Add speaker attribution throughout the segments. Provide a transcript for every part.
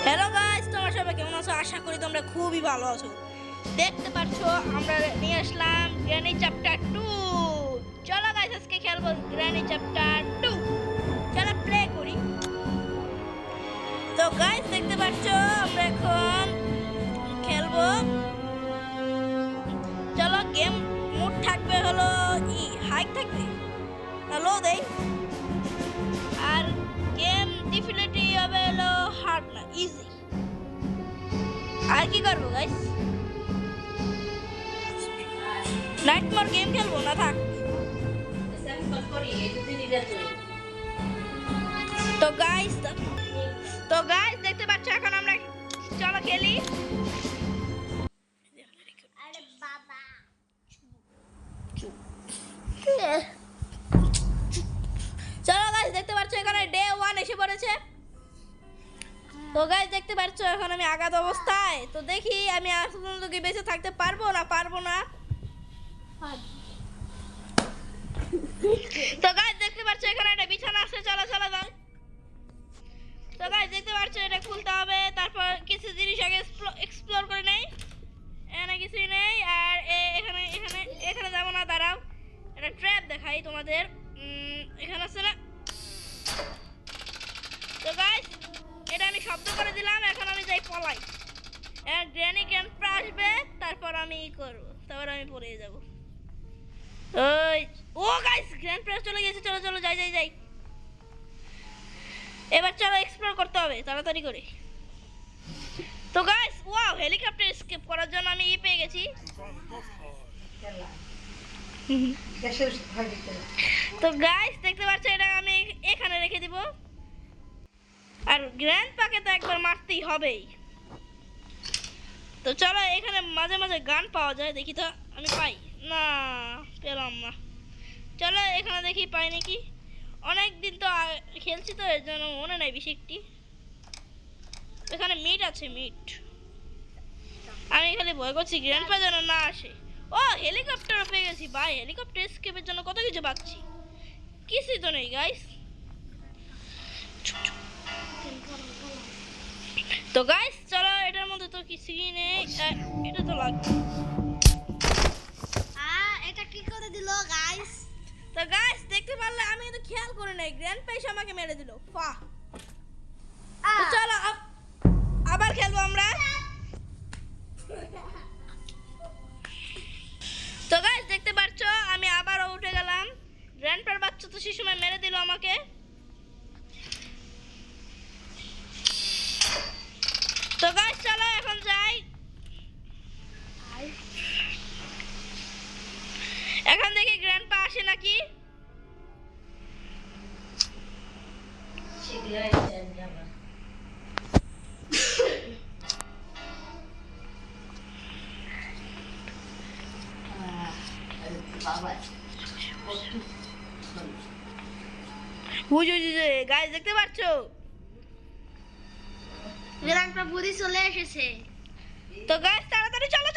Speaker 1: Hello guys, তোমরা সবাই কেমন আছো? আশা করি তোমরা খুবই ভালো আছো। দেখতে পাচ্ছ আমরা নিয়ে আসলাম গ্র্যানি চ্যাপ্টার 2। চলো গাইস, আজকে খেলবো গ্র্যানি চ্যাপ্টার 2। চলো প্লে করি। তো গাইস দেখতে পাচ্ছ আমরা এখন খেলবো। চলো গেম মোড থাকবে হলো হাই থাকবে না লো দেই, আর গেম ডিফিকাল্টি হবে হলো হার্ড না ইজি। আর কি করবো গাইস? নাইট মোড গেম খেলবো না থাক। তো গাইস দেখতে পাচ্ছ এখন আমরা চলো খেলি।
Speaker 2: আরে বাবা
Speaker 1: চলো গাইস দেখতে পাচ্ছ এখানে ডে 1 এসে পড়েছে। তো গাইস দেখতে পাচ্ছ এখন আমি আঘাত অবস্থায়। তো দেখি আমি আজ পর্যন্ত কি বেঁচে থাকতে পারবো না। তো গাইস দেখতে পাচ্ছ এখানে একটা বিছানা আছে। চলো চলো গাইস। তো গাইস দেখতে পাচ্ছ এটা খুলতে হবে, তারপর কিছু জিনিস আগে এক্সপ্লোর করে নেই। এখানে কিছুই নেই, আর এখানে এখানে এখানে যাবো না, দাঁড়াও একটা ট্র্যাপ দেখাই তোমাদের। এখানে আছে না? তো গাইস এটা আমি শব্দ করে দিলাম, এখন আমি যাই পলাই। গ্র্যানি ক্যাম্পে আসবে, তারপর আমি করবো, তারপর আমি পড়ে যাব। ওই ও গাইস গ্র্যান্ড প্রেস চলে গেছে। চলো চলো যাই। এবার চলো এক্সপ্লোর করতে হবে তাড়াতাড়ি করে। তো গাইস ওয়াও, হেলিকপ্টার এসকেপ করার জন্য আমি পেয়ে গেছি। তো গাইস দেখতে পাচ্ছ এটা আমি এখানে রেখে দিব, আর গ্র্যান্ড পাকে তো একবার মারতেই হবেই। তো চলো এখানে মাঝে মাঝে গান পাওয়া যায়, দেখি তো আমি পাই না, পেলাম না। চলো এখানে দেখি পাই নাকি। অনেক দিন তো খেলছি তো এর জন্য মনে নাই বেশি একটি। এখানে মিট আছে, মিট। আমি খালি ভয় করছি গ্র্যান্ডপা যেন না আসে। ও হেলিকপ্টার পেয়ে গেছি ভাই, হেলিকপ্টার এসকেপের জন্য কত কিছু পাচ্ছি। কিছুই তো নেই গাইস। তো গাইস চলো এটার মধ্যে তো কিছুই নেই, এটা তো লাগবে।
Speaker 2: এটা কি করে দিল গাইস?
Speaker 1: তো গাইস দেখতে পারলে আমি তো খেয়াল করে নাই, গ্র্যান্ডপা এসে আমাকে মেরে দিল। বাহ। তো চলো আবার খেলবো আমরা। তো গাইস দেখতে পাচ্ছ আমি আবারও উঠে গেলাম। গ্র্যান্ডপার বাচ্চা তো সেই সময় মেরে দিল আমাকে। তো গাইস চলো এখন যাই। এখন দেখি গ্র্যান্ডপা আসে নাকি। গাইস দেখতে পাচ্ছ
Speaker 2: গ্রান্ডপা বুড়ি চলে এসেছে।
Speaker 1: তো গাইস তাড়াতাড়ি চলো।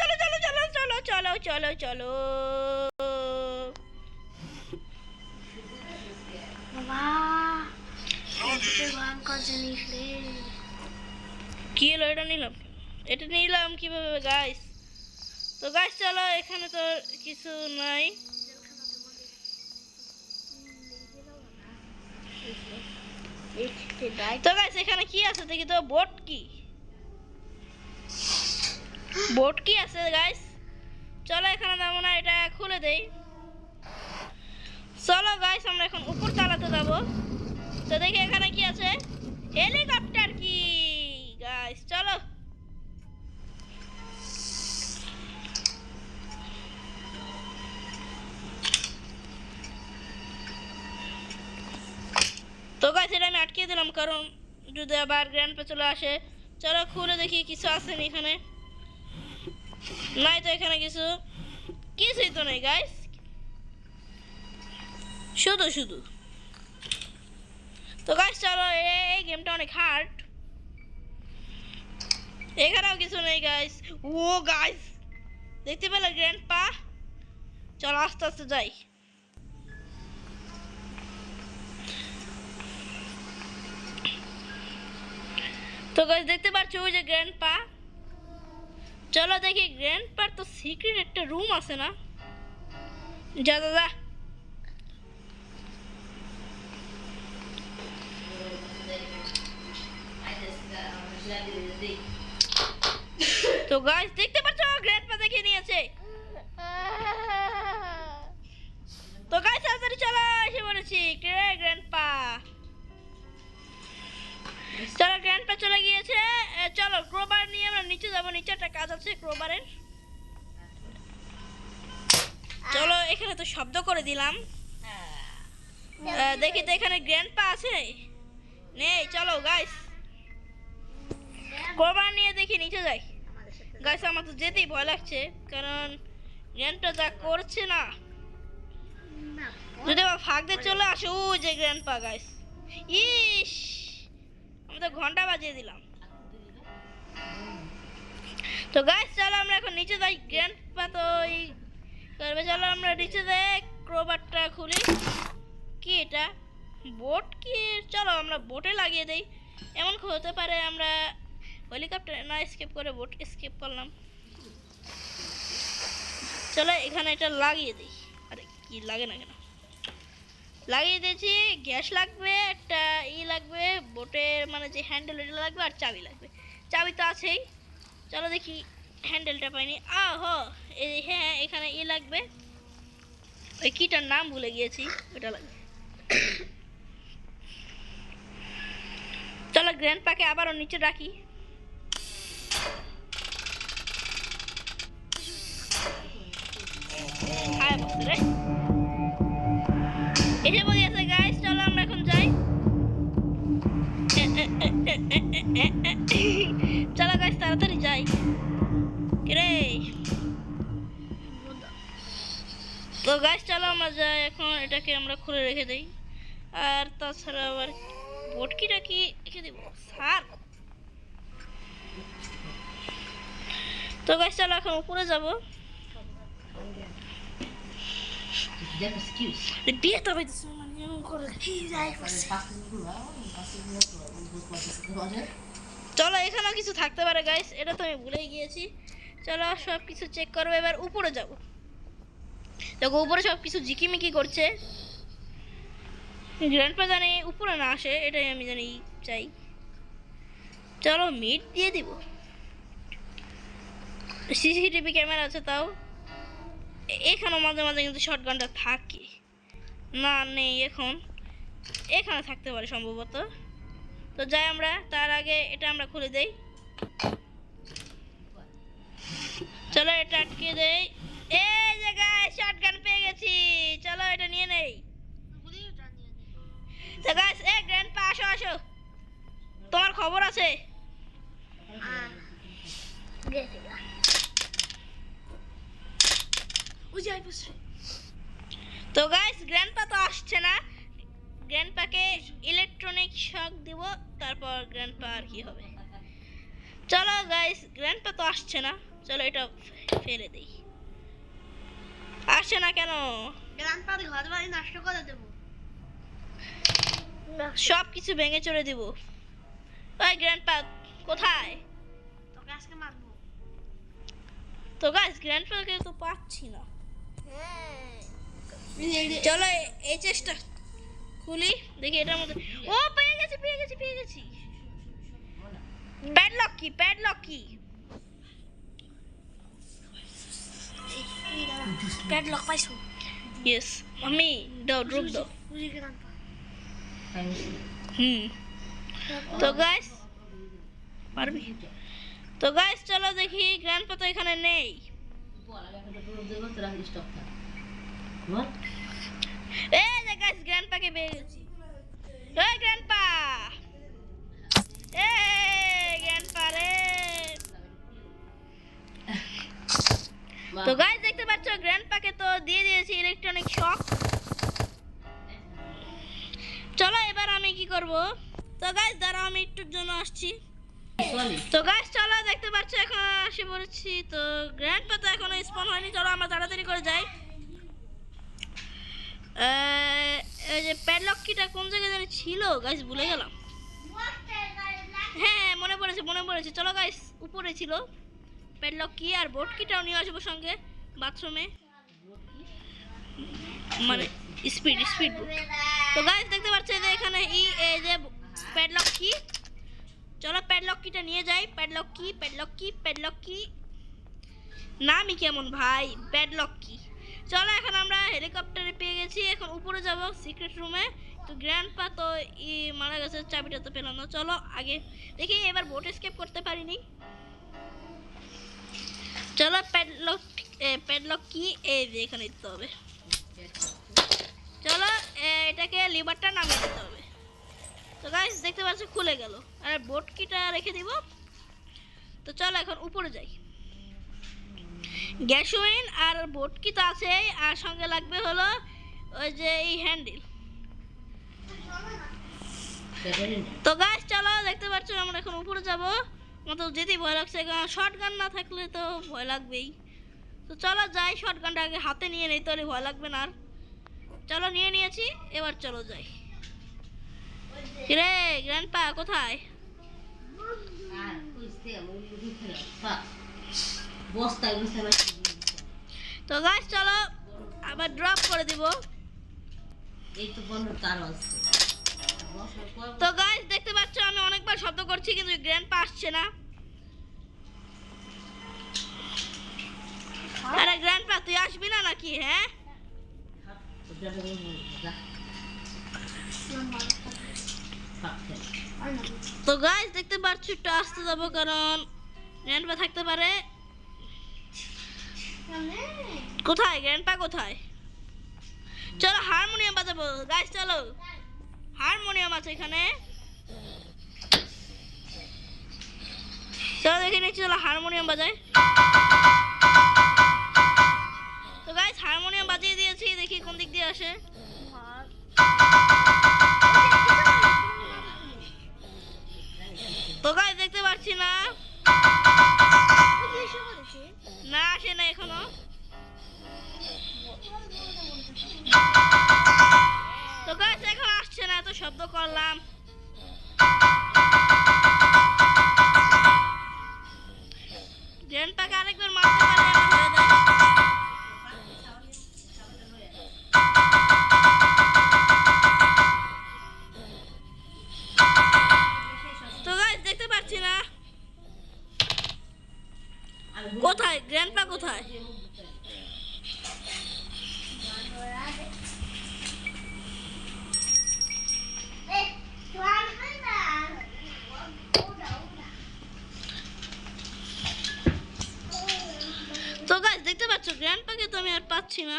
Speaker 2: বাবা ভয়ঙ্কর জিনিস রে।
Speaker 1: কি হলো? এটা নিলাম কিভাবে গাইস? তো গাইস চলো এখানে তো কিছু নাই। তো গাইস এখানে কি আছে দেখি তো। বোট কি আছে গাইস? চলো এখানে যাবো না, এটা খুলে দেই। চলো গাইস আমরা এখন উপর তলাতে যাবো। তো দেখি এখানে কি আছে। হেলিকপ্টার কি গাইস? চলো তো গাইস এটা আমি আটকে দিলাম, কারণ যদি আবার গ্র্যান্ডপা চলে আসে। চলো খুলে দেখি কিছু আছে নি এখানে। নাই তো এখানে কিছুই তো নেই গাইস, শুধু। তো গাইস চলো, এই গেমটা অনেক হার্ড। এখানেও কিছু নেই গাইস। ও গাইস দেখতে পেলে গ্র্যান্ডপা? চলো আস্তে আস্তে যাই। তো গাইস দেখতে পাচ্ছ ওই যে গ্র্যান্ডপা। চলো দেখি গ্র্যান্ডপার তো সিক্রেট একটা রুম আছে না? যা যা যা। তো গাইস দেখতে পাচ্ছ গ্র্যান্ডপা দেখে নিয়েছে। তো গাইস তাড়াতাড়ি চলো, এসে বলেছি গ্র্যান্ডপা। চলো গ্র্যান্ডপা চলে গিয়েছে। চলো ক্রোবার নিয়ে আমরা নিচে যাবো, নিচে একটা কাজ আছে ক্রোবারের। চলো এখানে তো শব্দ করে দিলাম। দেখি তো এখানে গ্র্যান্ডপা আছে নেই। চলো গাইস ক্রোবার নিয়ে দেখি নিচে যাই। গাইস আমার তো যেতেই ভয় লাগছে, কারণ গ্র্যান্ডপা যা করছে না। যদি আবার ফাঁক দিয়ে চলে আসে ওই যে গ্র্যান্ডপা। গাইস ইস, আমি তো ঘন্টা বাজিয়ে দিলাম। তো গাইস চলো আমরা এখন নিচে যাই। গ্র্যান্ডপা তো এই করবে। চলো আমরা নিচে যাই, ক্রোবারটা খুলি। কি এটা বোট কি? চলো আমরা বোটে লাগিয়ে দেই। এমন হতে পারে আমরা হেলিকপ্টার না স্কেপ করে বোট স্কেপ করলাম। চলো এখানে এটা লাগিয়ে দিই। আরে কি লাগে না কেন? লাগিয়ে দিয়েছি। গ্যাস লাগবে, একটা লাগবে বোটের মানে যে হ্যান্ডেল ওটা লাগবে, আর চাবি লাগবে। চাবি তো আছেই। চলো দেখি, হ্যান্ডেলটা পাইনি। এই হ্যাঁ এখানে লাগবে। ওই কিটার নাম ভুলে গিয়েছি, ওটা লাগবে। চলো গ্র্যান্ডপাকে আবারও নিচে রাখি। এসে বলিয়েছে গাইস, চলো আমরা এখন যাই। চলো গাইস তাড়াতাড়ি যাই। রে তো গাইস চলো আমরা যাই এখন। এটাকে আমরা খুলে রেখে দেই। আর তাছাড়া আবার বটকিটা কি রেখে দেবো স্যার। তো গাইস চলো এখন উপরে যাবো। বিয়ে তো হইতেছে মানে করে কি যাই করছে। চলো এখানেও কিছু থাকতে পারে গাইস, এটা তো আমি ভুলেই গিয়েছি। চলো সব কিছু চেক করবো। এবার উপরে যাবো। দেখো উপরে সব কিছু ঝিকিমিকি করছে। গ্র্যান্ডপা জানি উপরে না আসে, এটাই আমি জানি চাই। চলো মিট দিয়ে দিব। সিসিটিভি ক্যামেরা আছে তাও। এখানেও মাঝে মাঝে কিন্তু শটগানটা থাকে না, নেই এখন। এখানে থাকতে পারে সম্ভবত। তো যাই আমরা, তার আগে এটা আমরা খুলে দেই। চলো এটা আটকে দেই। এই জায়গায় শটগান পেয়ে গেছি। চলো এটা নিয়ে নেই। তো গাইস গ্র্যান্ডপা আসো আসো, তোমার খবর আছে। তো গাইস গ্র্যান্ডপা তো আসছে না। গ্র্যান্ডপাকে ইলেকট্রনিক শক দিব, তারপর গ্র্যান্ডপা আর কি হবে। চলো গাইস গ্র্যান্ডপা তো আসছে না। চলো এটা ফেলে দেই। আসছে না কেন?
Speaker 2: গ্র্যান্ডপার ঘর বাড়ি নষ্ট করে দেব।
Speaker 1: সব কিছু ভেঙে চড়ে দিব। ওই গ্র্যান্ডপা কোথায়?
Speaker 2: তোকে আজকে মারবো।
Speaker 1: তো গাইস গ্র্যান্ডপাকে তো পাচ্ছি না। চলো এই চেষ্টা খুলি দেখি এটার মধ্যে। ও পেয়ে গেছি পেয়ে গেছি পেয়ে গেছি। প্যাডলক কি? প্যাডলক কি?
Speaker 2: প্যাডলক পাইছো?
Speaker 1: ইয়েস আমি দাও ড্রপ দাও। তো গাইস পারবি? তো গাইস চলো দেখি, গ্র্যান্ডপা তো এখানে নেই। এই যে গাইস গ্র্যান্ডপাকে পেয়ে গেছি। ওই গ্র্যান্ডপা, এই গ্র্যান্ডপা রে। তো গাইস দেখতে পাচ্ছ গ্র্যান্ডপাকে তো দিয়ে দিয়েছি ইলেকট্রনিক শক। চলো এবার আমি কি করব? তো গাইস দাঁড়াও আমি একটুর জন্য আসছি। তো গাইস চলো দেখতে পাচ্ছ এখন আসে পড়েছি। তো গ্র্যান্ডপা তো এখনো স্পন হয়নি। চলো আমরা তাড়াতাড়ি করে যাই। এই যে প্যাডলক কিটা কোন জায়গায় জানি ছিল গাইস, ভুলে গেলাম। হ্যাঁ মনে পড়ে কেন বলেছি, চলো গাইস উপরে ছিল প্যাডলক কি আর বোট কিটাও নিয়ে আসবো সঙ্গে বাথরুমে, মানে স্পিড স্পিড। তো গাইস দেখতে পাচ্ছেন যে এখানে এই যে প্যাডলক কি, চলো প্যাডলক কিটা নিয়ে যাই। প্যাডলক কি প্যাডলক কি প্যাডলক কি, নামই কেমন ভাই, প্যাডলক কি। চলো এখন আমরা হেলিকপ্টারে পেয়ে গেছি, এখন উপরে যাব সিক্রেট রুমে। তো গ্র্যান্ডপা তো মারা গেছে, চাবিটা তো পেলাম না। চলো আগে দেখি, এবার বোট এসকেপ করতে পারিনি। চলো প্যাডলক কি এই যে এখানে দিতে হবে। চলো এটাকে লিভারটা নামিয়ে দিতে হবে। তো গাইস দেখতে পাচ্ছ খুলে গেল, আর বোট কিটা রেখে দিব। তো চলো এখন উপরে যাই। গ্যাসোইন আর বোট কি তো আছে, আর সঙ্গে লাগবে হলো ওই যে এই হ্যান্ডেল। তো গাইস চলো দেখতে পাচ্ছ আমরা এখন উপরে যাব। আমার তো যেতেই ভয় লাগছে, শর্ট গান না থাকলে তো ভয় লাগবেই। তো চলো যাই, শর্ট গানটা আগে হাতে নিয়ে নেই, তাহলে ভয় লাগবে না আর। চলো নিয়ে নিয়েছি, এবার চলো যাই। রে গ্র্যান্ডপা কোথায়? তো গাইস চলো আবার ড্রপ করে দিব। তো গাইস দেখতে পাচ্ছ আমি অনেকবার শব্দ করছি কিন্তু গ্র্যান্ডপা আসছে না। আরে গ্র্যান্ডপা তুই আসবি না নাকি? হ্যাঁ তো গাইস দেখতে পাচ্ছ একটু আসতে যাবো, কারণ গ্র্যান্ডপা থাকতে পারে। কোথায় গ্র্যান্ডপা কোথায়? চলো হারমোনিয়াম বাজাবো গাইস, চলো হারমোনিয়াম আছে এখানে, চলো দেখে নিচ্ছি। চলো হারমোনিয়াম বাজাই। তো গাইস হারমোনিয়াম বাজিয়ে দিয়েছি, দেখি কোন দিক দিয়ে আসে। তো গাইস দেখতে পাচ্ছি না, না আসে না এখনো। তো গাইস এখন আসছে না, এত শব্দ করলাম। গ্র্যান্ডপাকে আরেকবার মারতে পারলে আমার হয়ে যায়। তো গাইস দেখতে পাচ্ছি না, কোথায় গ্র্যান্ডপা কোথায়? তো গাইস দেখতে পাচ্ছ গ্র্যান্ডপাকে তো আমি আর পাচ্ছি না।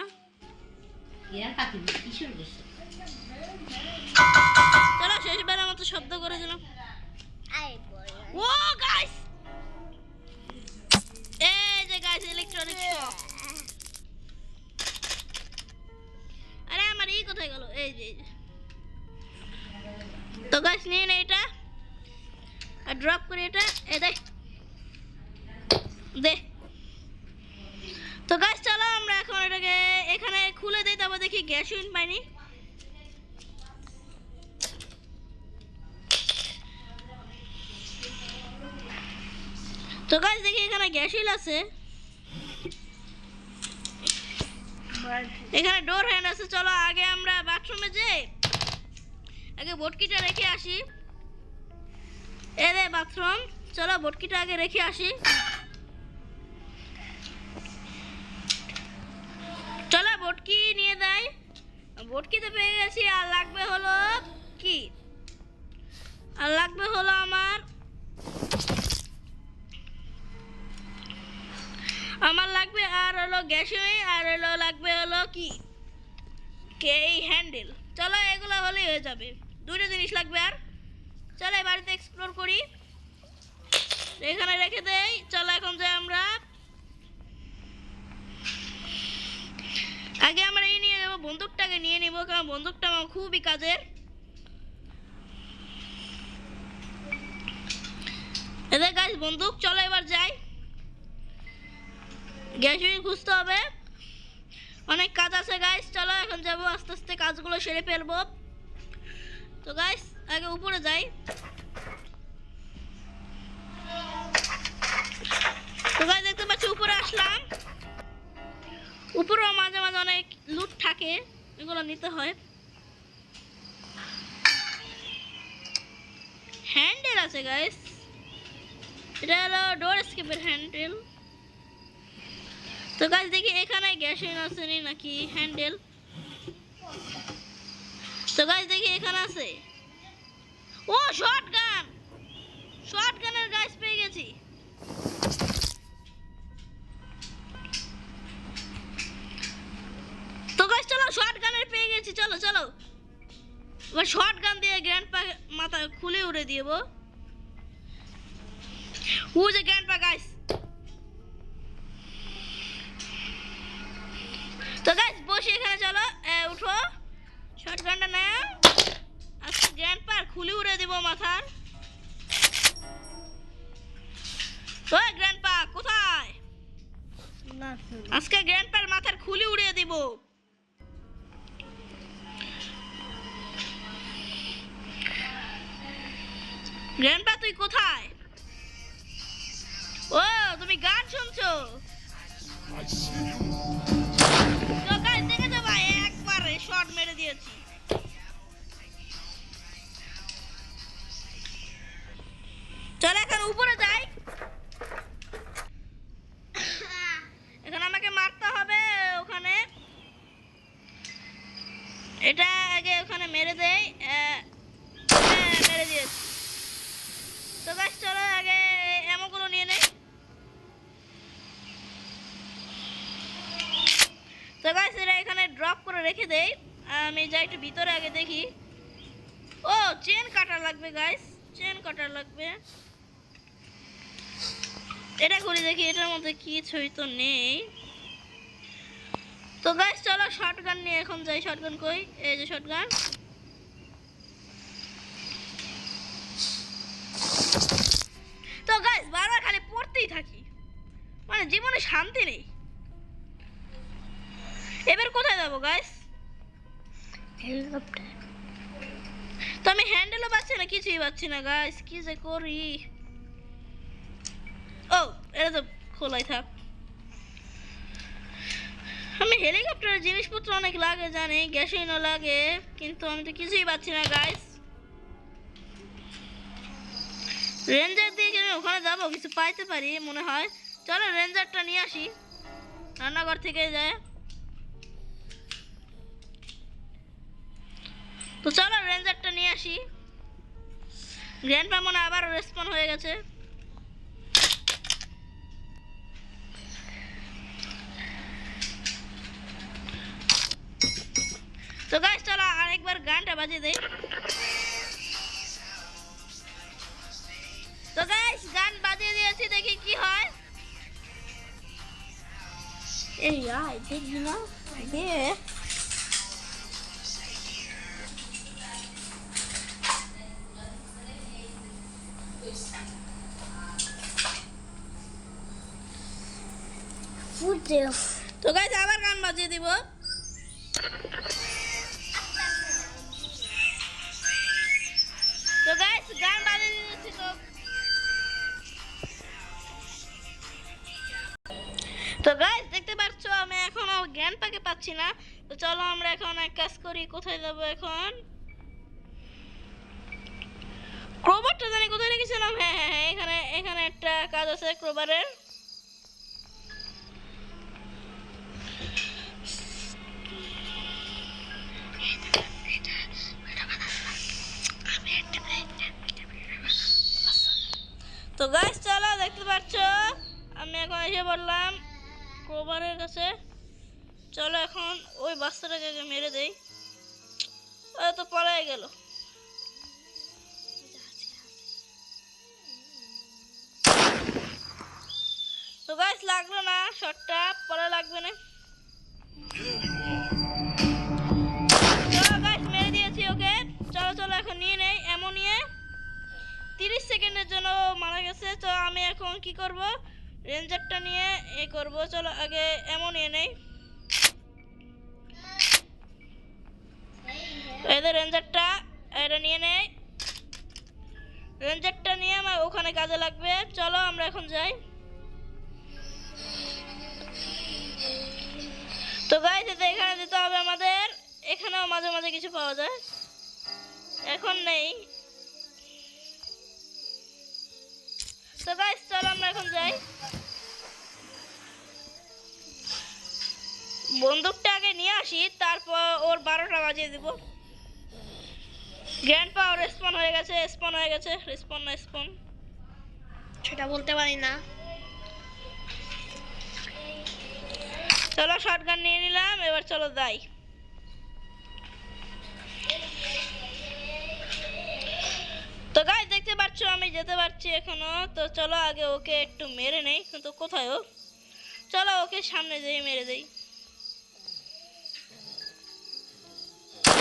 Speaker 1: চলো শেষবারের মতো শব্দ করে দিলাম। ও গাইস এই যে গাইস ইলেকট্রনিক শক। আরে আমার এই কোথায় গেল? এই যে তো গাইস নিয়ে নে এটা, আর ড্রপ করে এটা এ দে দে। তো গাইস চলো আমরা এখন এটাকে এখানে খুলে দেই, তারপর দেখি গ্যাসোইন পাইনি। তো গাইস দেখি এখানে গ্যাসোইন আছে, এখানে ডোর হ্যান্ড আছে। চলো আগে আমরা বাথরুমে যাই, আগে বোটকিটা রেখে আসি। এ রে বাথরুম, চলো বোটকিটা আগে রেখে আসি। চলো বোটকি নিয়ে যাই, বোটকিতে পেয়ে গেছি। আর লাগবে হলো কি, আর লাগবে হলো আমার লাগবে আর হলো গ্যাসোইন, আর হলো লাগবে হলো কি এই হ্যান্ডেল। চলো এগুলো হলেই হয়ে যাবে, দুটো জিনিস লাগবে। আর চলো এই বাড়িতে এক্সপ্লোর করি, এখানে রেখে দেই। চলো এখন যাই আমরা, আগে আমরা এই নিয়ে নেবো, বন্দুকটাকে নিয়ে নিব, কারণ বন্দুকটা আমার খুবই কাজের। এদের গাইস বন্দুক, চলো এবার যাই। গ্যাসোইন খুঁজতে হবে, অনেক কাজ আছে গাইস। চলো এখন যাবো, আস্তে আস্তে কাজগুলো সেরে ফেলবো। তো গাইস আগে উপরে যাই। থাকে এগুলো নিতে হয়। হ্যান্ডেল আছে গাইস, এটা হলো ডোর স্কেপের হ্যান্ডেল। তো গাইস দেখি এখানে গ্যাসিন আছে নাকি হ্যান্ডেল। তো গাইস দেখি এখানে আছে। ও শটগান, শটগানের গাইস পেয়ে গেছি। তো গাইস চলো শটগানের পেয়ে গেছি, চলো চলো এবার শটগান দিয়ে গ্র্যান্ডপা মাথা খুলে উড়ে দিব। ও যে গ্র্যান্ডপা গাইস। তো গাইস বসে এখানে চলো উঠো, শটগানটা নাও। আজকে গ্র্যান্ডপার খুলে উড়ে দিব মাথার। ওই গ্র্যান্ডপা কোথায়? আজকে গ্র্যান্ডপার মাথার খুলি উড়িয়ে দিব। গ্র্যান্ডপা তুই কোথায়? ও তুমি গান শুনছো? তো গাইস দেখে তো ভাই একবারে শট মেরে দিয়েছি। চল এখন উপরে যাই। এখন আমাকে মারতে হবে ওখানে, এটা আগে ওখানে মেরে দেই। মেরে দিয়েছি। তো গাইস চলো আগে এমনগুলো নিয়ে নেই। তো গাইস এটা এখানে ড্রপ করে রেখে দেই। আমি যাই একটু ভিতরে আগে দেখি। ও চেন কাটার লাগবে গাইস, চেন কাটার লাগবে। এটা খুলে দেখি, এটার মধ্যে কিছুই তো নেই। তো গাইস চলো শটগান নিয়ে এখন যাই। শটগান কই? এই যে শটগান। তো গাইস বারবার খালি পড়তেই থাকি, মানে জীবনে শান্তি নেই। এবার কোথায় যাবো গাইস?
Speaker 2: হেলিকপ্টার।
Speaker 1: তো আমি হ্যান্ডেলও পাচ্ছি না, কিছুই পাচ্ছি না গাইস, কি যে করি। ও এটা তো খোলাই থাক। আমি হেলিকপ্টারের জিনিসপত্র অনেক লাগে জানি, গ্যাসিনও লাগে, কিন্তু আমি তো কিছুই পাচ্ছি না গাইস। রেঞ্জার দিয়ে আমি ওখানে যাবো, কিছু পাইতে পারি মনে হয়। চলো রেঞ্জারটা নিয়ে আসি, রান্নাঘর থেকে যায়। তো চলো রেঞ্জারটা নিয়ে আসি। গ্র্যান্ডপা মনে আবার রেসপন্ড হয়ে গেছে। তো গাইস চলো আরেকবার গানটা বাজিয়ে দেই। তো গাইস গান বাজিয়ে দিয়েছি, দেখি কি হয়। এই আই দেখবি না দে। তো গাইস আবার গান বাজিয়ে দিব। তো গাইস গান বাজিয়ে দিয়েছি। তো গাইস দেখতে পাচ্ছ আমি এখনো গ্র্যান্ডপাকে পাচ্ছি না। তো চলো আমরা এখন এক কাজ করি, কোথায় যাব এখন? ক্রোবারটা জানি কোথায় রেখেছিলাম। হ্যাঁ হ্যাঁ হ্যাঁ এখানে, এখানে একটা কাজ আছে ক্রোবারের। তো গাইস চলো দেখতে পাচ্ছ আমি এখন এসে বললাম ক্রোবারের কাছে। চলো এখন ওই বাচ্চাটাকে আগে মেরে দেই। ও তো পড়ে গেল। তো গাইস লাগলো না শটটা, পরে লাগবে না। চলো গাইস মেরে দিয়েছি ওকে। চলো চলো এখন নিয়ে নেই এমন নিয়ে। 30 সেকেন্ডের জন্য মারা গেছে। তো আমি এখন কি করব? রেঞ্জারটা নিয়ে এ করব। চলো আগে এমন নিয়ে নেই। এদের রেঞ্জারটা এটা নিয়ে নেই। রেঞ্জারটা নিয়ে আমার ওখানে কাজে লাগবে। চলো আমরা এখন যাই। তো গাইস এখানে দিতে হবে আমাদের, এখানেও মাঝে মাঝে কিছু পাওয়া যায়, এখন নেই। তো গাইস চলো আমরা এখন যাই। বন্দুকটা আগে নিয়ে আসি, তারপর ওর 12টা বাজিয়ে দিব। গ্র্যান্ড পাওয়ার রেসপন হয়ে গেছে, স্পন হয়ে গেছে, রেসপন না স্পন
Speaker 2: সেটা বলতে পারি না।
Speaker 1: চলো শটগান নিয়ে নিলাম, এবার চলো যাই। তো গাইস দেখতে পাচ্ছ আমি যেতে পারছি এখনো। তো চলো আগে ওকে একটু মেরে নেই, কিন্তু কোথায় ও? চলো ওকে সামনে যেয়ে মেরে দেই।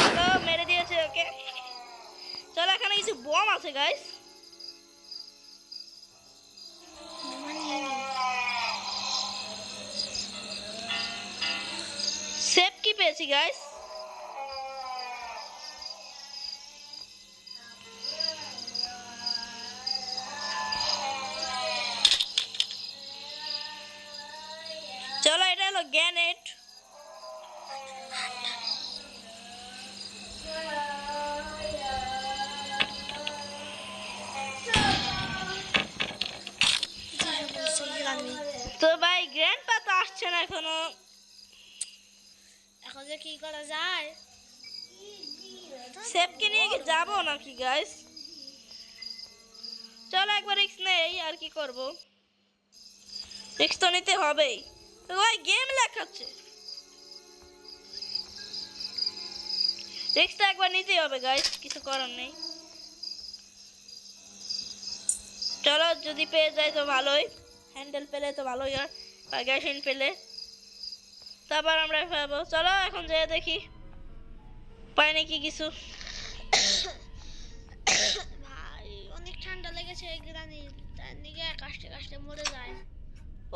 Speaker 1: চলো মেরে দিয়েছে ওকে। চলো এখানে কিছু বম আছে গাইস। সেফ কি পেয়েছি গাইস। চলো এটা হলো গ্যানেট। তো ভাই গ্র্যান্ড পা তো আসছে না এখনো।
Speaker 2: এখন যে কি করা যায়?
Speaker 1: সেফকে নিয়ে কি যাবো নাকি গাইস? চলো একবার রিক্স নেই, আর কি করব, রিক্স তো নিতে হবেই। তো ভাই গেম লেখাচ্ছে, রিক্সটা একবার নিতেই হবে গাইস, কিছু করার নেই। চলো যদি পেয়ে যায় তো ভালোই, হ্যান্ডেল পেলে তো ভালোই হয়, বা গ্যাসিন পেলে তারপর আমরা পাবো। চলো এখন যেয়ে দেখি পাই নাকি কিছু।
Speaker 2: ভাই অনেক ঠান্ডা লেগেছে এই গ্রানি, তার নিগে কাশতে কাশতে মরে যায়।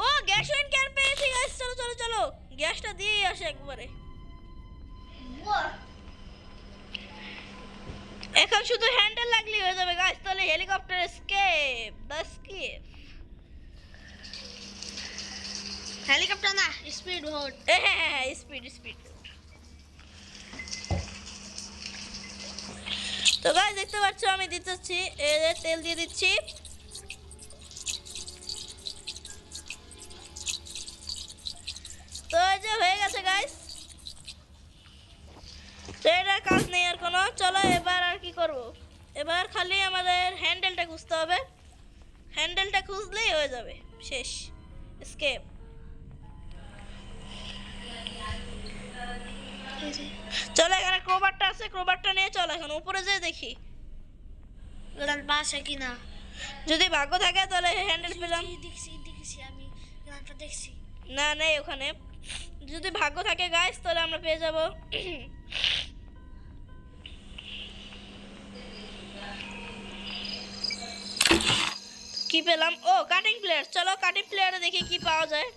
Speaker 1: ও গ্যাসিন ক্যান পেয়েছি গাইস, চলো চলো চলো গ্যাসটা দিয়েই আসে একবারে। এখন শুধু হ্যান্ডেল লাগলেই হয়ে যাবে গাইস, তাহলে helicopter escape, the escape.
Speaker 2: Helicopter না, স্পিড বোট।
Speaker 1: হ্যাঁ স্পিড স্পিড। তো গাইস দেখতে পাচ্ছ আমি দিতেছি, এই যে তেল দিয়ে দিচ্ছি। তো এই যে হয়ে গেছে গাইস, তো এটার কাজ নেই আর কোনো। চলো এবার আর কি করব, এবার খালি আমাদের হ্যান্ডেলটা খুঁজতে হবে, হ্যান্ডেলটা খুঁজলেই হয়ে যাবে, শেষ এসকেপ। চলো এখানে ক্রোবারটা আছে, ক্রোবারটা নিয়ে চলো এখন উপরে যেয়ে দেখি
Speaker 2: গ্রান পাশে কিনা।
Speaker 1: যদি ভাগ্য থাকে তাহলে হ্যান্ডেল পেলাম।
Speaker 2: দেখছি আমি গ্রানটা দেখছি।
Speaker 1: না নেই ওখানে, যদি ভাগ্য থাকে গাইস তাহলে আমরা পেয়ে যাব। কি পেলাম? ও কাটিং প্লেয়ার, চলো কাটিং প্লেয়ারে দেখি কি পাওয়া যায়।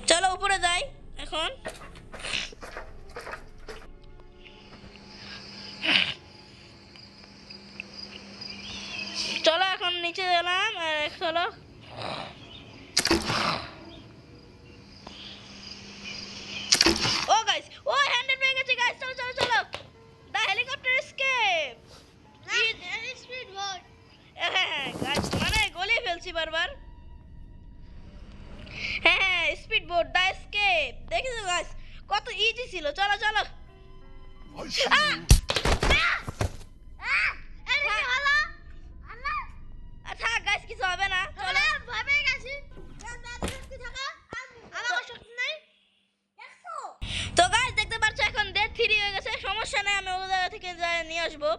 Speaker 1: চলো উপরে যাই এখন। চলো এখন নিচে গেলাম, চলো ও গাইস, ও হ্যান্ডেল পেয়ে গেছি গাইস, চলো চলো চলো, দা হেলিকপ্টার এসকেপ।
Speaker 2: Speed boat.
Speaker 1: হ্যাঁ গাইস মানে গলিয়ে ফেলছি বারবার। হ্যাঁ স্পিড বোট দা এসকেপ, দেখেছো গাইস কত ইজি ছিল। চলো চলো। আচ্ছা গাইস কিছু হবে না, চলো।
Speaker 2: ভয় পেয়ে গেছি। আমার শক্তি নাই।
Speaker 1: তো গাইস দেখতে পাচ্ছ এখন ডেট 3 হয়ে গেছে, সমস্যা নেই, আমি ওই জায়গা থেকে যাই নিয়ে আসবো,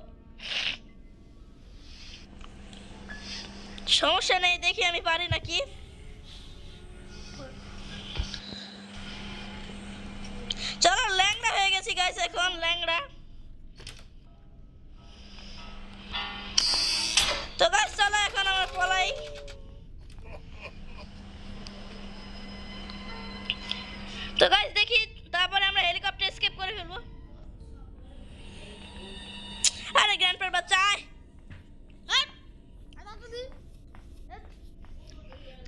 Speaker 1: সমস্যা নেই, দেখি আমি পারি নাকি। চলো ল্যাংড়া হয়ে গেছি গাইস, এখন ল্যাংড়া। তো গাইস চলো এখন আমরা পলাই। তো গাইস দেখি তারপরে আমরা হেলিকপ্টার এসকেপ করে ফেলবো। আরে গ্র্যান্ডপার বাচ্চা আয়।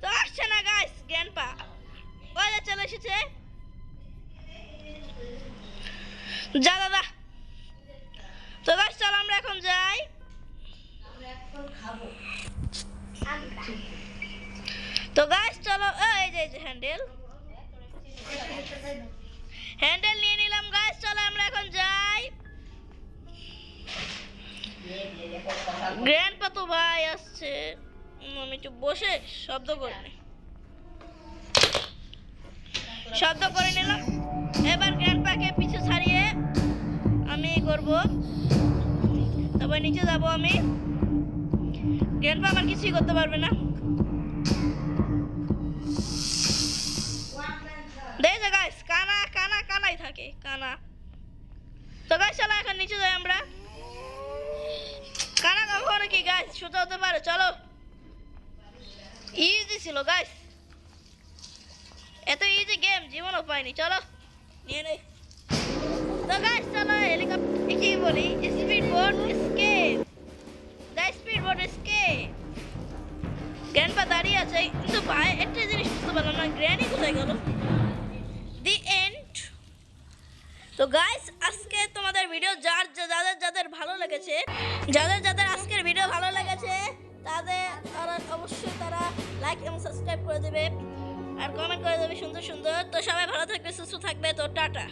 Speaker 1: তো আসছে না গাইস গ্র্যান্ডপা, ওই চলে যা দাদা। তো গাইস চলো আমরা এখন যাই। তো গাইস চলো, এই যে হ্যান্ডেল নিয়ে নিলাম গাইস। চলো আমরা এখন যাই। গ্র্যান্ডপা তো ভাই আসছে, আমি একটু বসে শব্দ করে নিলাম। এবার গ্র্যান্ডপাকে পিছু ছাড়িয়ে আমি করব, তারপর নিচে যাব আমি। গ্র্যান্ডপা আমার কিছুই করতে পারবে না। দেখে যে গাইস কানাই থাকে কানা। তো গাইস চলো এখন নিচে যাই আমরা। কানা কখনো কি গাইস সোজা হতে পারে? চলো, ইজি ছিল গাইস, এত ইজি গেম জীবনও পাইনি। চলো নিয়ে নে। তো গাইস চলো হেলিকপ্টার কি বলি, speed boat escape. Guys speed boat escape. Grandpa দাঁড়িয়ে আছে, কিন্তু ভাই একটা জিনিস বুঝতে পারলাম না, গ্র্যানি কোথায় গেল? The end. তো গাইস আজকে তোমাদের ভিডিও যাদের ভালো লেগেছে, যাদের আজকের ভিডিও ভালো লেগেছে তাদের অবশ্যই তারা লাইক এবং সাবস্ক্রাইব করে দেবে আর কমেন্ট করে দেবে সুন্দর সুন্দর। তো সবাই ভালো থাকবে, সুস্থ থাকবে। তো টাটা।